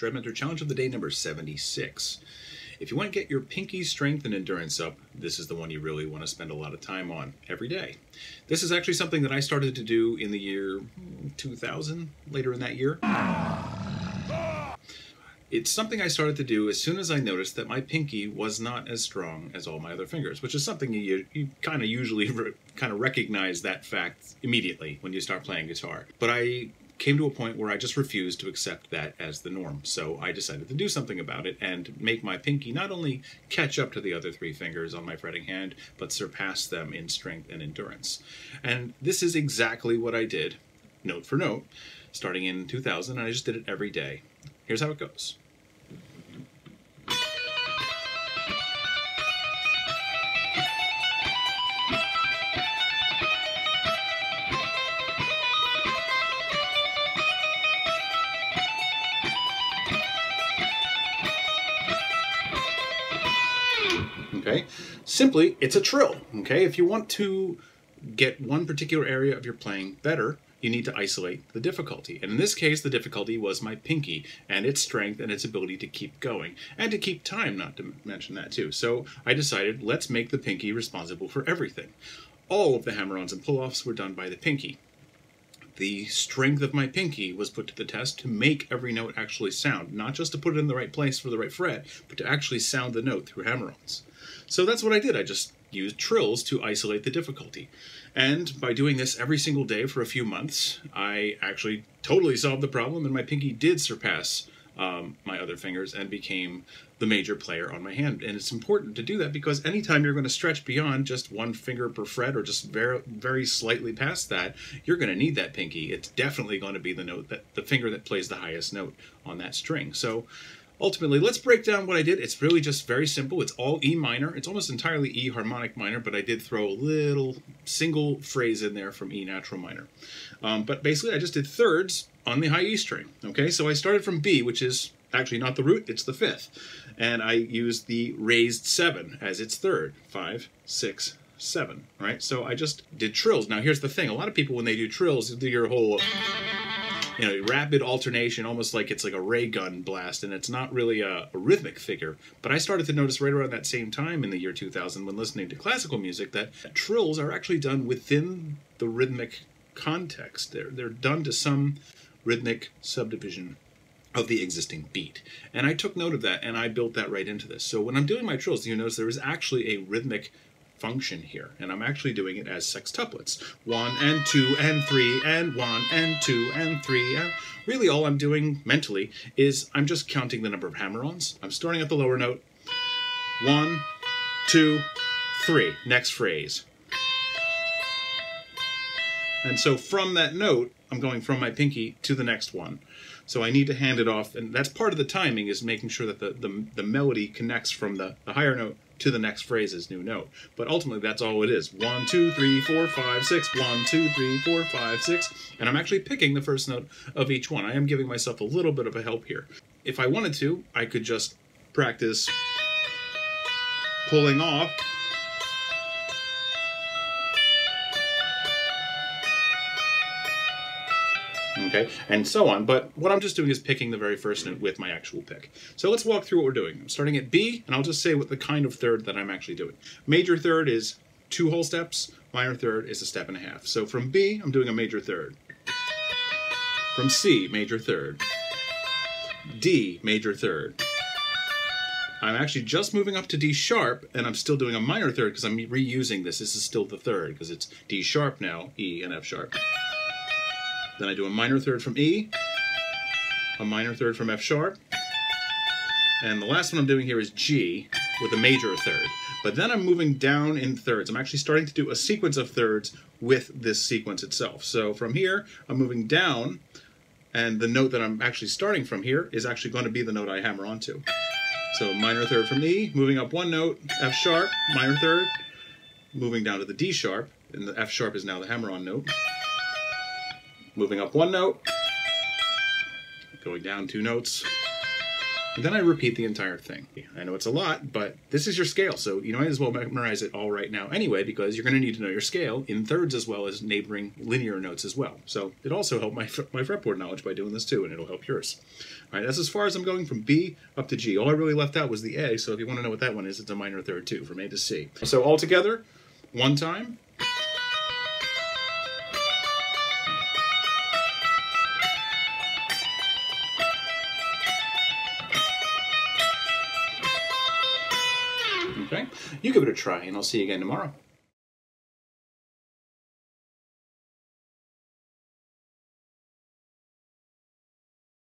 ShredMentor Challenge of the Day number 76. If you want to get your pinky strength and endurance up, this is the one you really want to spend a lot of time on every day. This is actually something that I started to do in the year 2000, later in that year. It's something I started to do as soon as I noticed that my pinky was not as strong as all my other fingers, which is something you kind of usually recognize that fact immediately when you start playing guitar. But I came to a point where I just refused to accept that as the norm. So I decided to do something about it and make my pinky not only catch up to the other three fingers on my fretting hand, but surpass them in strength and endurance. And this is exactly what I did, note for note, starting in 2000, and I just did it every day. Here's how it goes. Okay, simply, it's a trill. Okay, if you want to get one particular area of your playing better, you need to isolate the difficulty. And in this case, the difficulty was my pinky and its strength and its ability to keep going and to keep time, not to mention that too. So I decided, let's make the pinky responsible for everything. All of the hammer-ons and pull-offs were done by the pinky. The strength of my pinky was put to the test to make every note actually sound, not just to put it in the right place for the right fret, but to actually sound the note through hammer-ons. So that's what I did. I just used trills to isolate the difficulty. And by doing this every single day for a few months, I actually totally solved the problem, and my pinky did surpass my other fingers and became the major player on my hand. And it's important to do that because anytime you're going to stretch beyond just one finger per fret or just very slightly past that, you're going to need that pinky. It's definitely going to be the finger that plays the highest note on that string. So ultimately, let's break down what I did. It's really just very simple. It's all E minor. It's almost entirely E harmonic minor, but I did throw a little single phrase in there from E natural minor. But basically, I just did thirds on the high E string. Okay, so I started from B, which is actually not the root, it's the fifth. And I used the raised 7 as its third. 5, 6, 7, right? So I just did trills. Now here's the thing. A lot of people, when they do trills, do your whole rapid alternation, almost like it's like a ray gun blast, and it's not really a rhythmic figure. But I started to notice right around that same time in the year 2000 when listening to classical music that trills are actually done within the rhythmic context. They're done to some rhythmic subdivision of the existing beat. And I took note of that, and I built that right into this. So when I'm doing my trills, you notice there is actually a rhythmic function here, and I'm actually doing it as sextuplets. 1 and 2 and 3 and 1 and 2 and 3. And really all I'm doing mentally is I'm just counting the number of hammer-ons. I'm starting at the lower note. 1, 2, 3. Next phrase. And so from that note, I'm going from my pinky to the next one. So I need to hand it off, and that's part of the timing, is making sure that the melody connects from the higher note to the next phrase's new note. But ultimately, that's all it is. 1, 2, 3, 4, 5, 6. 1, 2, 3, 4, 5, 6. And I'm actually picking the first note of each one. I am giving myself a little bit of a help here. If I wanted to, I could just practice pulling off. Okay, and so on, but what I'm just doing is picking the very first note with my actual pick. So let's walk through what we're doing. I'm starting at B, and I'll just say what the kind of third that I'm actually doing. Major third is 2 whole steps, minor third is 1.5 steps. So from B, I'm doing a major third. From C, major third. D, major third. I'm actually just moving up to D sharp, and I'm still doing a minor third because I'm reusing this. This is still the third, because it's D sharp now, E and F sharp. Then I do a minor third from E, a minor third from F sharp, and the last one I'm doing here is G with a major third. But then I'm moving down in thirds. I'm actually starting to do a sequence of thirds with this sequence itself. So from here, I'm moving down, and the note that I'm actually starting from here is actually going to be the note I hammer onto. So minor third from E, moving up one note, F sharp, minor third, moving down to the D sharp, and the F sharp is now the hammer-on note. Moving up one note, going down 2 notes, And then I repeat the entire thing. I know it's a lot, but this is your scale, so you might as well memorize it all right now anyway, because you're going to need to know your scale in thirds as well as neighboring linear notes as well. So it also helped my fretboard knowledge by doing this too, and it'll help yours. All right, that's as far as I'm going from B up to G. All I really left out was the A, so if you want to know what that one is, it's a minor third too, from A to C. So all together, one time. Okay, you give it a try, and I'll see you again tomorrow.